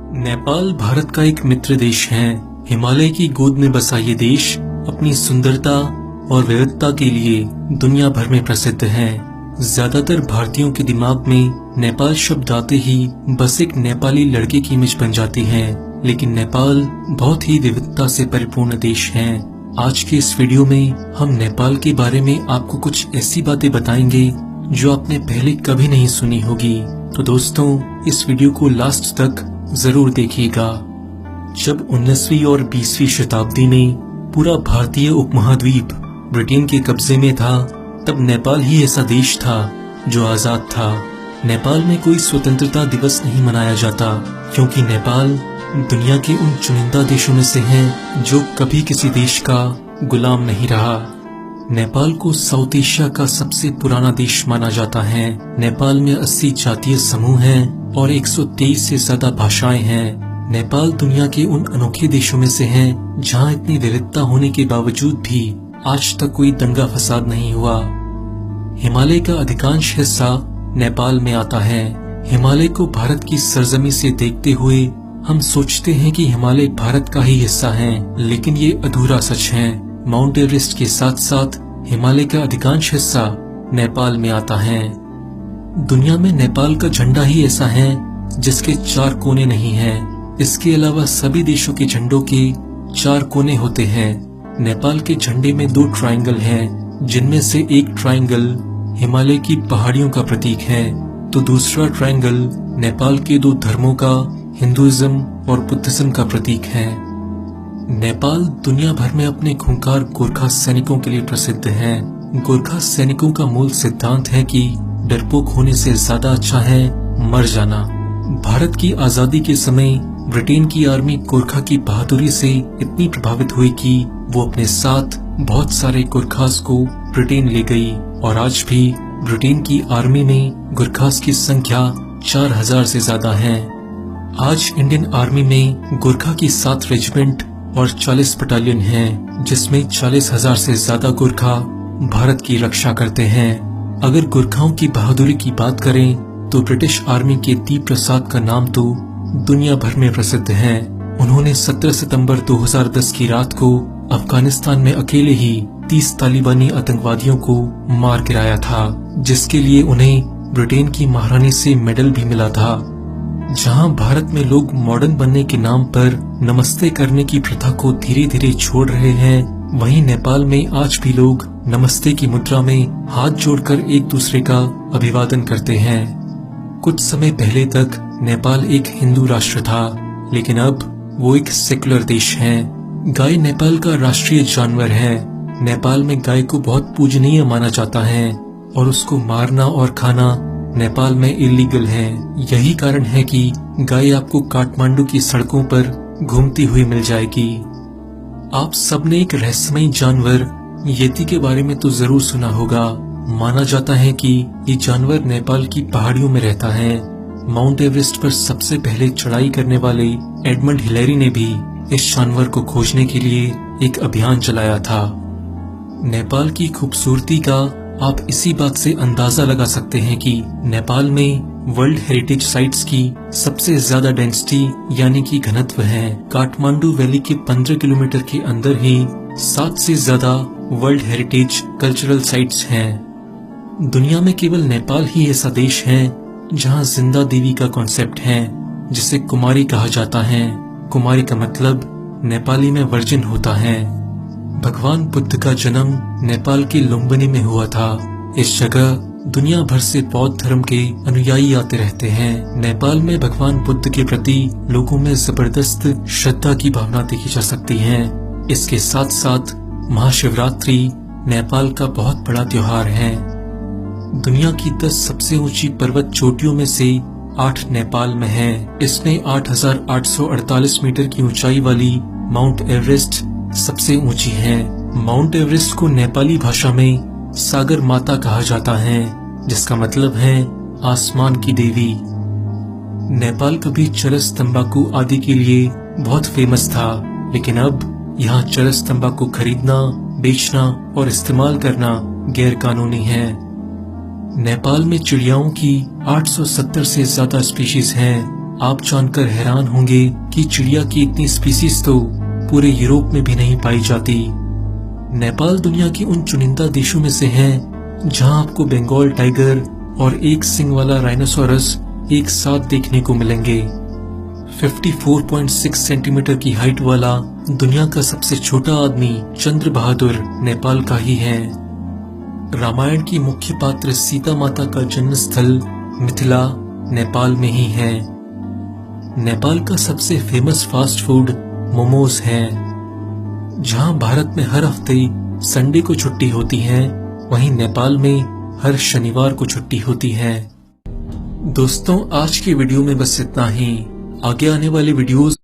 नेपाल भारत का एक मित्र देश है। हिमालय की गोद में बसा ये देश अपनी सुंदरता और विविधता के लिए दुनिया भर में प्रसिद्ध है। ज्यादातर भारतीयों के दिमाग में नेपाल शब्द आते ही बस एक नेपाली लड़के की इमेज बन जाती है, लेकिन नेपाल बहुत ही विविधता से परिपूर्ण देश है। आज के इस वीडियो में हम नेपाल के बारे में आपको कुछ ऐसी बातें बताएंगे जो आपने पहले कभी नहीं सुनी होगी। तो दोस्तों, इस वीडियो को लास्ट तक जरूर देखिएगा। जब 19वीं और 20वीं शताब्दी में पूरा भारतीय उपमहाद्वीप ब्रिटेन के कब्जे में था, तब नेपाल ही ऐसा देश था जो आजाद था। नेपाल में कोई स्वतंत्रता दिवस नहीं मनाया जाता, क्योंकि नेपाल दुनिया के उन चुनिंदा देशों में से है जो कभी किसी देश का गुलाम नहीं रहा। नेपाल को साउथ एशिया का सबसे पुराना देश माना जाता है। नेपाल में 80 जातीय समूह हैं और 123 से ज्यादा भाषाएं हैं। नेपाल दुनिया के उन अनोखे देशों में से है जहां इतनी विविधता होने के बावजूद भी आज तक कोई दंगा फसाद नहीं हुआ। हिमालय का अधिकांश हिस्सा नेपाल में आता है। हिमालय को भारत की सरजमी से देखते हुए हम सोचते हैं कि हिमालय भारत का ही हिस्सा है, लेकिन ये अधूरा सच है। माउंट एवरेस्ट के साथ साथ हिमालय का अधिकांश हिस्सा नेपाल में आता है। दुनिया में नेपाल का झंडा ही ऐसा है जिसके 4 कोने नहीं हैं। इसके अलावा सभी देशों के झंडों के 4 कोने होते हैं। नेपाल के झंडे में 2 ट्रायंगल हैं, जिनमें से एक ट्रायंगल हिमालय की पहाड़ियों का प्रतीक है, तो दूसरा ट्रायंगल नेपाल के 2 धर्मों का, हिंदुइज्म और बुद्धिज्म का प्रतीक है। नेपाल दुनिया भर में अपने खूंखार गोरखा सैनिकों के लिए प्रसिद्ध है। गोरखा सैनिकों का मूल सिद्धांत है कि डरपोक होने से ज्यादा अच्छा है मर जाना। भारत की आजादी के समय ब्रिटेन की आर्मी गोरखा की बहादुरी से इतनी प्रभावित हुई कि वो अपने साथ बहुत सारे गोरखास को ब्रिटेन ले गई, और आज भी ब्रिटेन की आर्मी में गोरखास की संख्या 4000 से ज्यादा है। आज इंडियन आर्मी में गोरखा की 7 रेजिमेंट और 40 बटालियन हैं, जिसमें 40,000 से ज्यादा गोरखा भारत की रक्षा करते हैं। अगर गोरखाओं की बहादुरी की बात करें तो ब्रिटिश आर्मी के दीप प्रसाद का नाम तो दुनिया भर में प्रसिद्ध है। उन्होंने 17 सितंबर 2010 की रात को अफगानिस्तान में अकेले ही 30 तालिबानी आतंकवादियों को मार गिराया था, जिसके लिए उन्हें ब्रिटेन की महारानी से मेडल भी मिला था। जहां भारत में लोग मॉडर्न बनने के नाम पर नमस्ते करने की प्रथा को धीरे धीरे छोड़ रहे हैं, वहीं नेपाल में आज भी लोग नमस्ते की मुद्रा में हाथ जोड़कर एक दूसरे का अभिवादन करते हैं। कुछ समय पहले तक नेपाल एक हिंदू राष्ट्र था, लेकिन अब वो एक सेकुलर देश है। गाय नेपाल का राष्ट्रीय जानवर है। नेपाल में गाय को बहुत पूजनीय माना जाता है और उसको मारना और खाना नेपाल में इलीगल है। यही कारण है कि गाय आपको काठमांडू की सड़कों पर घूमती हुई मिल जाएगी। आप सबने एक रहस्यमयी जानवर येती के बारे में तो जरूर सुना होगा। माना जाता है कि ये जानवर नेपाल की पहाड़ियों में रहता है। माउंट एवरेस्ट पर सबसे पहले चढ़ाई करने वाले एडमंड हिलेरी ने भी इस जानवर को खोजने के लिए एक अभियान चलाया था। नेपाल की खूबसूरती का आप इसी बात से अंदाजा लगा सकते हैं कि नेपाल में वर्ल्ड हेरिटेज साइट्स की सबसे ज्यादा डेंसिटी यानी कि घनत्व है। काठमांडू वैली के 15 किलोमीटर के अंदर ही 7 से ज्यादा वर्ल्ड हेरिटेज कल्चरल साइट्स हैं। दुनिया में केवल नेपाल ही ऐसा देश है जहां जिंदा देवी का कॉन्सेप्ट है, जिसे कुमारी कहा जाता है। कुमारी का मतलब नेपाली में वर्जिन होता है। भगवान बुद्ध का जन्म नेपाल के लुम्बिनी में हुआ था। इस जगह दुनिया भर से बौद्ध धर्म के अनुयायी आते रहते हैं। नेपाल में भगवान बुद्ध के प्रति लोगों में जबरदस्त श्रद्धा की भावना देखी जा सकती है। इसके साथ साथ महाशिवरात्रि नेपाल का बहुत बड़ा त्योहार है। दुनिया की 10 सबसे ऊंची पर्वत चोटियों में से 8 नेपाल में है। इसमें 8,848 मीटर की ऊंचाई वाली माउंट एवरेस्ट सबसे ऊंची है। माउंट एवरेस्ट को नेपाली भाषा में सागर माता कहा जाता है, जिसका मतलब है आसमान की देवी। नेपाल कभी चरस तंबाकू आदि के लिए बहुत फेमस था, लेकिन अब यहाँ चरस तंबाकू खरीदना, बेचना और इस्तेमाल करना गैर कानूनी है। नेपाल में चिड़ियाओं की 870 से ज्यादा स्पीशीज हैं। आप जानकर हैरान होंगे कि चिड़िया की इतनी स्पीसीज तो पूरे यूरोप में भी नहीं पाई जाती। नेपाल दुनिया के उन चुनिंदा देशों में से है जहां आपको बंगाल टाइगर और एक सिंग वाला राइनोसोरस एक साथ देखने को मिलेंगे। 54.6 सेंटीमीटर की हाइट वाला दुनिया का सबसे छोटा आदमी चंद्र बहादुर नेपाल का ही है। रामायण की मुख्य पात्र सीता माता का जन्म स्थल मिथिला नेपाल में ही है। नेपाल का सबसे फेमस फास्ट फूड मोमोज है। जहां भारत में हर हफ्ते संडे को छुट्टी होती है, वहीं नेपाल में हर शनिवार को छुट्टी होती है। दोस्तों, आज की वीडियो में बस इतना ही। आगे आने वाले वीडियोस